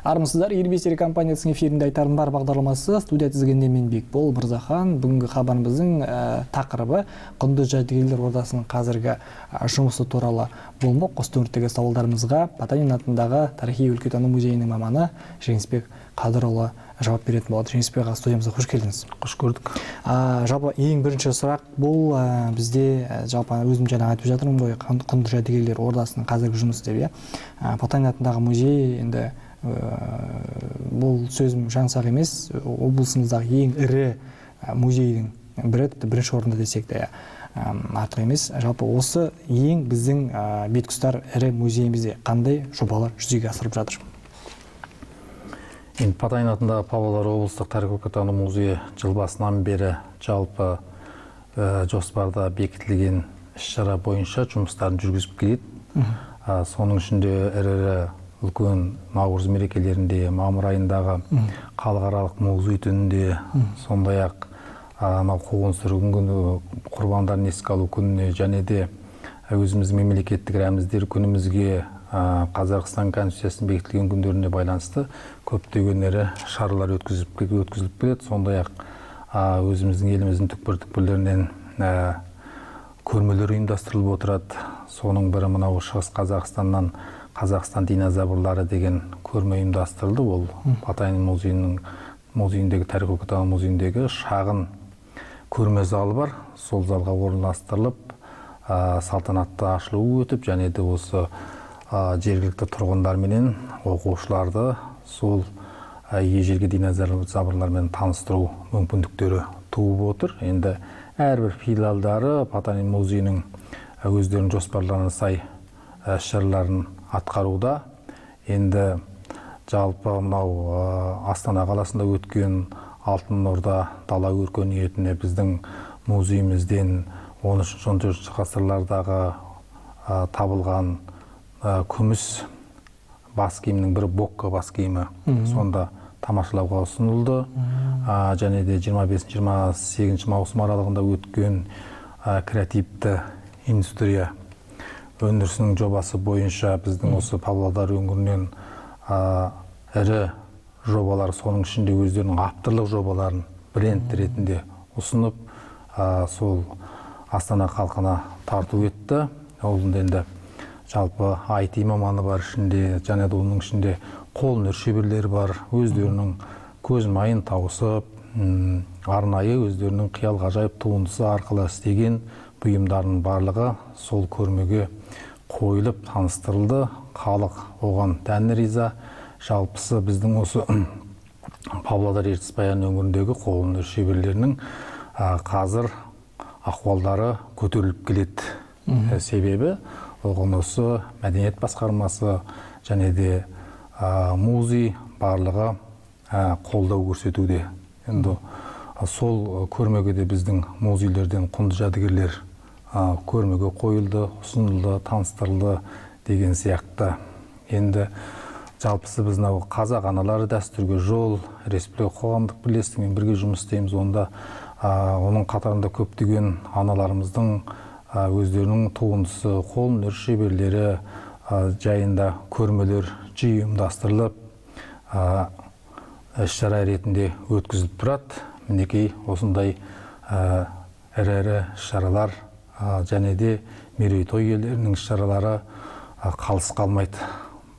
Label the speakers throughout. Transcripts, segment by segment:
Speaker 1: Армысыздар, Елбесер компаниясының эфирінде айтарым бар бағдарламасы. Студия тізгенде мен Бекбол Мырзахан. Бүгінгі хабарымыздың тақырыбы құнды жәдігерлер ордасының қазіргі жұмысы туралы болмақ. Осы төңіректегі сауалдарымызға Потанин атындағы тарихи-өлкетану музейінің маманы Жеңісбек Қадырұлы жауап беретін болады. Жеңісбек аға, студиямызға қош келдіңіз.
Speaker 2: Қош көрдік.
Speaker 1: Жалпы ең бірінші сұрақ бұл бізде жалпы өзім жаңа айтып жатырмын ғой, құнды жәдігерлер ордасының қазіргі жұмысы деп, Потанин атындағы музей енді бұл сөзім жаңсақ емес, облысымыздағы ең ірі музейдің бірінші орында десек те артық емес. Жалпы осы ең біздің беткеұстар ірі музейімізде қандай жобалар жүзеге асырып жатыр?
Speaker 2: Енді Потанин атындағы Павлодар облыстық тарихи-өлкетану музейі жыл басынан бері жалпы жоспарда бекітілген іс-шара бойынша жұмыстарын жүргізіп келеді. Соның ішінде ірі үлкен наурыз мерекелерінде, мамыр айындағы халықаралық музей түнінде, сондай-ақ қуғын-сүргін күні, құрбандарын еске алу күніне және де өзіміздің мемлекеттік рәміздер күнімізге Қазақстан Конституциясының бекітілген күндеріне байланысты көптеген ірі шаралар өткізіліп келеді. Сондай-ақ өзіміздің еліміздің түкпір-түкпірлерінен көрмелер ұйымдастырылып отырады. Соның бірі мынау Шығыс Қазақстаннан Қазақстан динозаврлары деген көрме ұйымдастырылды. Ол Потанин музейіндегі, тарихи-өлкетану музейіндегі шағын көрме залы бар. Сол залға орналастырылып, салтанатты ашылуы өтіп, және де осы жергілікті тұрғындар менен оқушыларды сол ежелгі динозаврлармен таныстыру мүмкіндіктері туып отыр. Енді әрбір филиалдары Потанин музейінің өздерінің жоспарларына сай іс-шараларын атқаруда. Енді жалпы мынау Астана қаласында өткен Алтын Орда дала өркениетіне біздің музейімізден 13-14 ғасырлардағы табылған күміс бас киімнің бірі Бокка бас киімі сонда тамашалауға ұсынылды. Және де 25-28 маусым аралығында өткен креативті индустрия өндірісінің жобасы бойынша біздің осы Павлодар өңірінен ірі жобалар, соның ішінде өздерінің авторлық жобаларын бренд ретінде ұсынып, сол Астана халқына тарту етті. Ол енді жалпы IT маманы бар ішінде, және де оның ішінде қолөнер шеберлері бар, өздерінің көз майын тауысып, арнайы өздерінің қиял ғажайып туындысы арқылы істеген бұйымдардың барлығы сол көрмеге қойылып таныстырылды. Халық оған дән риза. Жалпысы біздің осы Павлодар Ертісбаян өңіріндегі қолөнер шеберлерінің қазір ахуалдары көтеріліп келеді. Себебі оған осы мәдениет басқармасы және де музей барлығы қолдау көрсетуде. Енді сол көрмеге де біздің музейлерден құнды жәдігерлер көрмеге қойылды, ұсынылды, таныстырылды деген сияқты. Енді жалпысы біз қазақ аналары дәстүрге жол республика қоғамдық бірлестігімен бірге жұмыс істейміз. Онда оның қатарында көптеген аналарымыздың өздерінің туындысы, қолөнер шеберлері жайында көрмелер жиі ұйымдастырылып, іс-шара ретінде өткізіліп тұрады. Мінекей осындай ірі шаралар және де мерейтой иелерінің іс-шаралары қалыс қалмайды.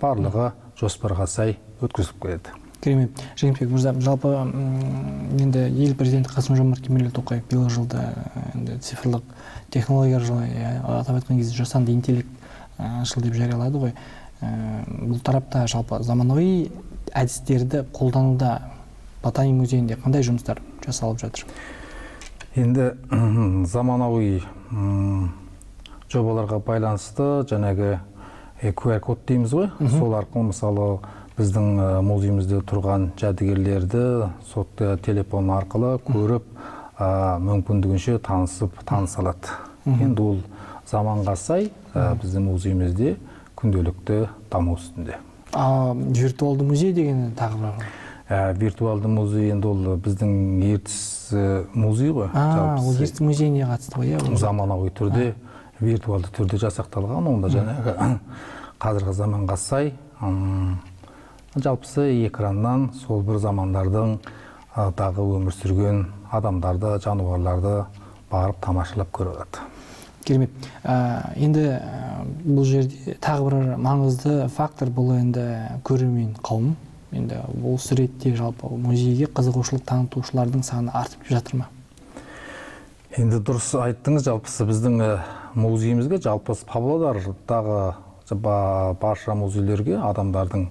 Speaker 2: Барлығы жоспарға сай өткізіліп келеді.
Speaker 1: Керемет. Жеңісбек мырза, жалпы енді ел президенті Қасым-Жомарт Кемелұлы-Тоқаев биыл жылда цифрлық технологиялар жылы, атап айтқан кезде жасанды интеллект жыл деп жариялады ғой. Бұл тарапта жалпы заманауи әдістерді қолдануда Потанин музейінде қандай жұмыстар жасалып жатыр?
Speaker 2: Енді заманауи жобаларға байланысты жаңағы QR-код дейміз ғой. Сол арқылы мысалы біздің музейімізде тұрған жәдігерлерді телефон арқылы көріп, мүмкіндігінше таныса алады. Енді ол заманға сай біздің музейімізде күнделікті даму үстінде.
Speaker 1: Виртуалды музей деген тағы бар.
Speaker 2: Виртуалды музей енді ол біздің ертіс музей ғой.
Speaker 1: Ол ертіс музейіне қатысты ғой.
Speaker 2: Заманауи түрде, виртуалды түрде жасақталған. Онда жаңағы қазіргі заманға сай жалпысы экраннан сол бір замандардың дағы өмір сүрген адамдарды, жануарларды барып тамашалап көріп алады.
Speaker 1: Керемет. Енді бұл жерде тағы бір маңызды фактор бұл енді көрермен қауым. Енді осы ретте жалпы музейге қызығушылық танытушылардың саны артып жатыр ма?
Speaker 2: Енді дұрыс айттыңыз, жалпысы біздің музейімізге, жалпы Павлодардағы барша музейлерге адамдардың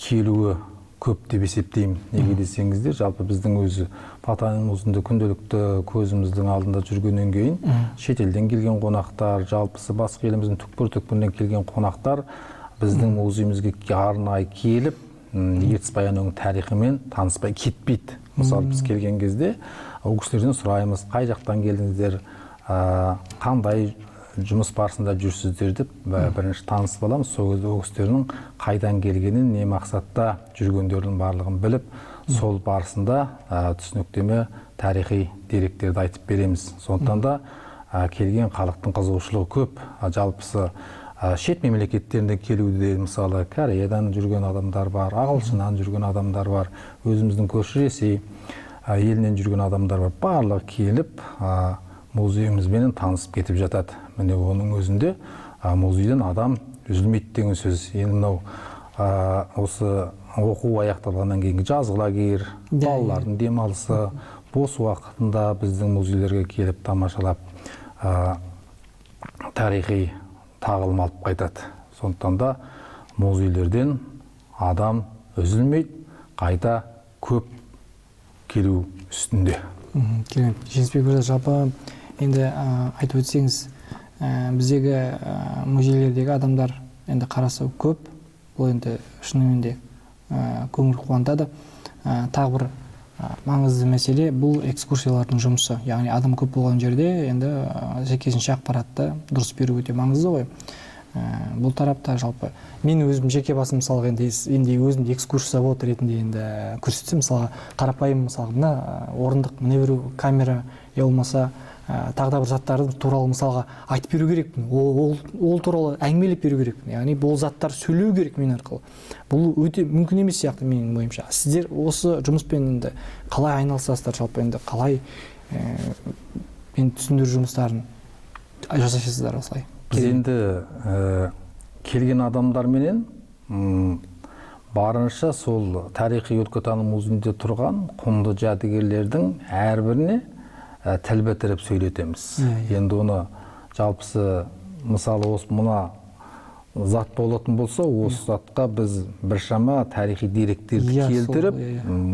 Speaker 2: келуі көп деп есептеймін. Неге десеңіздер, жалпы біздің өзі Патайның музейінде күнделікті көзіміздің алдында жүргеннен кейін шетелден келген қонақтар, жалпысы басқа еліміздің түкпір-түкпірінен келген қонақтар біздің музейімізге арнайы келіп, Ертіс Баянның тарихымен таныспай кетпейді. Мысалы, біз келген кезде ол кісілерден сұраймыз, қай жақтан келдіңіздер, қандай жұмыс барысында жүрсіздер деп бірінші танысып аламыз. Сол кезде ол кісілердің қайдан келгенін, не мақсатта жүргендердің барлығын біліп, сол барысында түсініктеме тарихи деректерді айтып береміз. Сондықтан да келген халықтың қызығушылығы көп. Жалпысы шет мемлекеттерінде келуде, мысалы, Кореядан жүрген адамдар бар, Ағылшыннан жүрген адамдар бар, өзіміздің көрші Ресей елінен жүрген адамдар бар. Барлығы келіп, музейімізбен танысып кетіп жатады. Міне оның өзінде музейден адам үзілмейді деген сөз. Енді мынау осы оқу аяқталғаннан кейінгі жазғы лагерь, балалардың демалысы, бос уақытында біздің музейлерге келіп тамашалап тарихи тағылым алып қайтады. Сондықтан да музейлерден адам үзілмейді, қайта көп келу үстінде.
Speaker 1: Керемет. Жеңісбек мырза, жалпы енді айтып өтсеңіз, біздегі музейлердегі адамдар енді қарасы көп. Бұл енді шынымен де көңіл қуантады. Тағы бір маңызды мәселе бұл экскурсиялардың жұмысы. Яғни адам көп болған жерде енді жекесінше ақпаратты дұрыс беру өте маңызды ғой. Бұл тарапта жалпы мен өзім жеке басым мысалға енді өзімде экскурсовод ретінде енді көрсетсем, мысалға қарапайым, мысалға мына орындық, міне бір камера, болмаса тағы да бір заттарды туралы мысалға айтып беру керекпін. Ол туралы әңгімелеп беру керекпін. Яғни бұл заттар сөйлеу керек мен арқылы. Бұл өте мүмкін емес сияқты менің ойымша. Сіздер осы жұмыспен енді қалай айналысасыздар, жалпы енді қалай түсіндіру жұмыстарын жасайсыздар осылай?
Speaker 2: Біз енді келген адамдарменен барынша сол тарихи өлкетану музейінде тұрған құнды жәдігерлердің әрбіріне тіл бітіріп сөйлетеміз. Енді оны жалпысы, мысалы, осы мына зат болатын болса, осы затқа біз біршама тарихи деректерді келтіріп,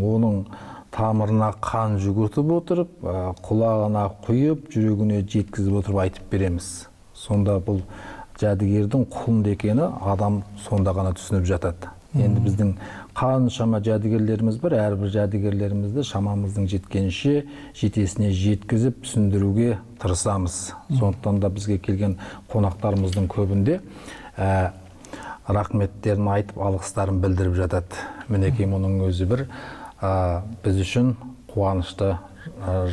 Speaker 2: оның тамырына қан жүгіртіп отырып, құлағына құйып, жүрегіне жеткізіп отырып айтып береміз. Сонда бұл жәдігердің құнды екені адам сонда ғана түсініп жатады. Енді біздің қаншама жәдігерлеріміз бар, әрбір жәдігерлерімізді шамамыздың жеткенше жетесіне жеткізіп түсіндіруге тырысамыз. Сондықтан да бізге келген қонақтарымыздың көбінде рахметтерін айтып, алғыстарын білдіріп жатады. Мінекей мұның өзі бір біз үшін қуанышты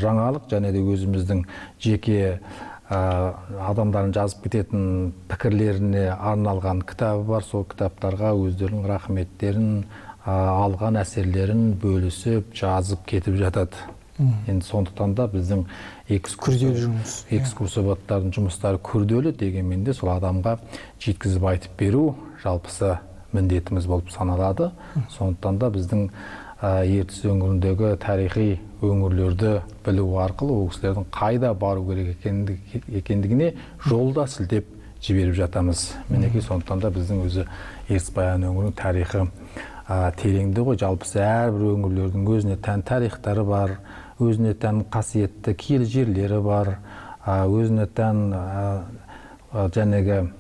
Speaker 2: жаңалық, және де өзіміздің жеке адамдардың жазып кететін пікірлеріне арналған кітабы бар. Сол кітаптарға өздерінің рахметтерін, алған әсерлерін бөлісіп, жазып кетіп жатады. Енді сондықтан да біздің экскурсоводтардың жұмыстары күрделі, дегенмен де сол адамға жеткізіп айтып беру жалпысы міндетіміз болып саналады. Сондықтан да біздің Ертіс өңіріндегі тарихи өңірлерді білу арқылы ол кісілердің қайда бару керек екендігіне жолда сілтеп жіберіп жатамыз. Мінекей сондықтан да біздің өзі Ертіс Баян өңірінің тарихы тереңді ғой. Жалпысы әрбір өңірлердің өзіне тән тарихтары бар, өзіне тән қасиетті киелі жерлері бар, өзіне тән жәнегі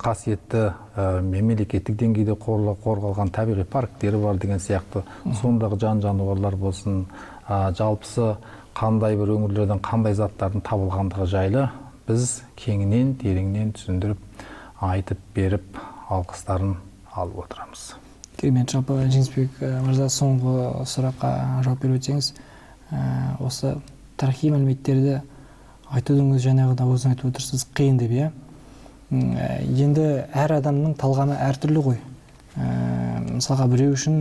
Speaker 2: қасиетті мемлекеттік деңгейде қорғалған табиғи парктері бар деген сияқты. Сондағы жан-жануарлар болсын, жалпысы қандай бір өңірлерден қандай заттардың табылғандығы жайлы біз кеңінен, тереңнен түсіндіріп, айтып беріп, алғыстарын алып отырамыз.
Speaker 1: Керемет. Жалпы Жеңісбек мырза, соңғы сұраққа жауап беріп өтсеңіз, осы тарихи мәліметтерді айтудың өзі жаңағыда өзің айтып отырсыз, қиын деп, иә? Енді әр адамның талғамы әртүрлі ғой. мысалға біреу үшін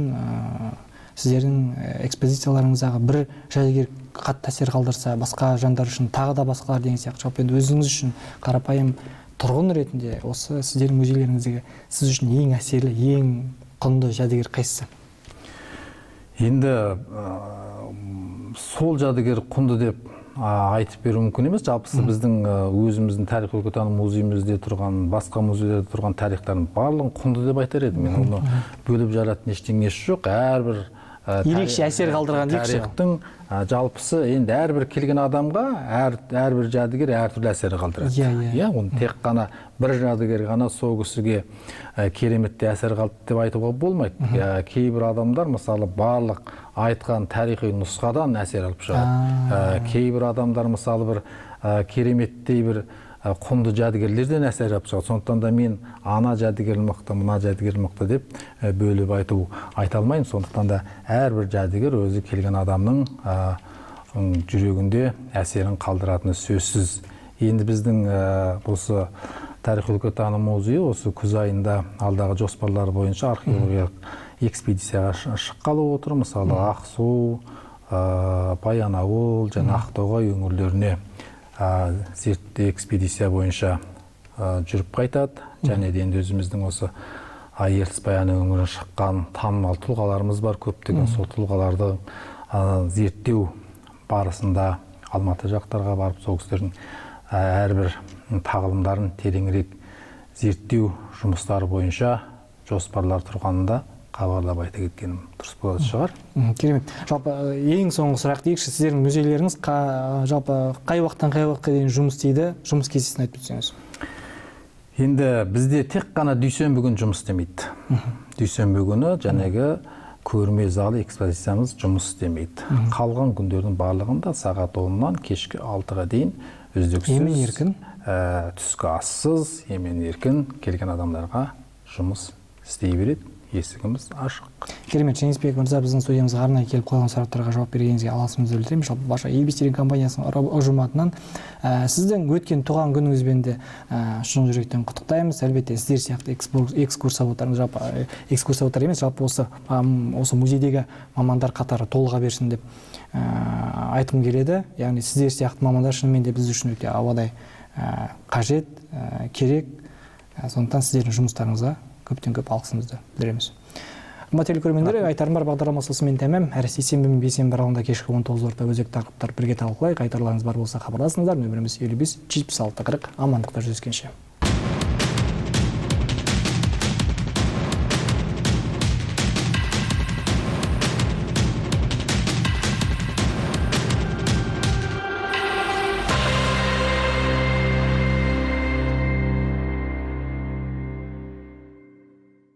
Speaker 1: сіздердің экспозицияларыңыздағы бір жәдігер қатты әсер қалдырса, басқа жандар үшін тағы да басқалар деген сияқты. Жалпы енді өзіңіз үшін қарапайым тұрғын ретінде осы сіздердің музейлеріңіздегі сіз үшін ең әсерлі, ең құнды жәдігер қайсысы?
Speaker 2: Енді сол жәдігер құнды деп айтып беру мүмкін емес. Жалпысы біздің өзіміздің тарих-өлкетану музейімізде тұрған, басқа музейлерде тұрған тарихтардың барлығын құнды деп айтар едім. Мен оны бөліп жаратын ештеңесі жоқ. Әрбір
Speaker 1: ерекше әсер қалдырған дейікші.
Speaker 2: Тарихтың жалпысы енді әрбір келген адамға әрбір жәдігер әртүрлі әсер қалдырады. Иә, оны тек қана бір жәдігер ғана сол кісіге кереметті әсер қалды деп айтуға болмайды. Кейбір адамдар мысалы барлық айтқан тарихи нұсқадан әсер алып шығады. Кейбір адамдар мысалы бір кереметтей бір құнды жәдігерлерден әсер алып шығады. Сондықтан да мен ана жәдігер мықты, мына жәдігер мықты деп бөліп айта алмаймын. Сондықтан да әрбір жәдігер өзі келген адамның жүрегінде әсерін қалдыратыны сөзсіз. Енді біздің осы тарих-өлкетану музейі осы күз айында алдағы жоспарлар бойынша археологиялық экспедицияға шыққалы отыр. Мысалы Ақсу, Баянауыл және Ақтоғай өңірлеріне зерттеу экспедиция бойынша жүріп қайтады. Және де енді өзіміздің осы Ертіс Баян өңірінен шыққан танымал тұлғаларымыз бар, көптеген сол тұлғаларды зерттеу барысында Алматы жақтарға барып, сол кісілердің әрбір тағылымдарын тереңірек зерттеу жұмыстары бойынша жоспарлар тұрғанында хабарлап айта кеткенім дұрыс болатын шығар.
Speaker 1: Керемет. Жалпы ең соңғы сұрақ дейікші, сіздердің музейлеріңіз жалпы қай уақыттан қай уақытқа дейін жұмыс істейді? Жұмыс кестесін айтып өтсеңіз.
Speaker 2: Енді бізде тек қана дүйсенбі күні жұмыс істемейді. Дүйсенбі күні жаңағы көрме залы экспозициямыз жұмыс істемейді. Қалған күндердің барлығында сағат 10-нан кешкі 6-ға дейін үздіксіз,
Speaker 1: емін-еркін,
Speaker 2: түскі ассыз, емін-еркін келген адамдарға жұмыс істей береді. Есігіміз ашық.
Speaker 1: Керемет. Жеңісбек мырза, біздің студиямызға арнайы келіп қойған сұрақтарға жауап бергеніңізге алғысымызды білдіремін. Жалпы барша Елбестерин компаниясының ұжымы атынан сіздің өткен туған күніңізбен де шын жүректен құттықтаймыз. Әлбетте сіздер сияқты экскурсоводтарымыз, жалпы экскурсоводтар емес, жалпы осы музейдегі мамандар қатары толыға берсін деп айтқым келеді. Яғни сіздер сияқты мамандар шынымен де біз үшін өте ауадай қажет, керек. Сондықтан сіздердің жұмыстарыңызға көптен көп алғысымызды білдіреміз. Қымбатты көрермендер, айтарым бар бағдарламасы осымен тәмам. Әр сейсенбі мен бейсенбі аралығында кешкі 19:00-да өзекті тақырыптар бірге талқылайық. Айтарларыңыз бар болса хабарласыңыздар. Нөміріміз 55 76 40. Амандықта жүздескенше.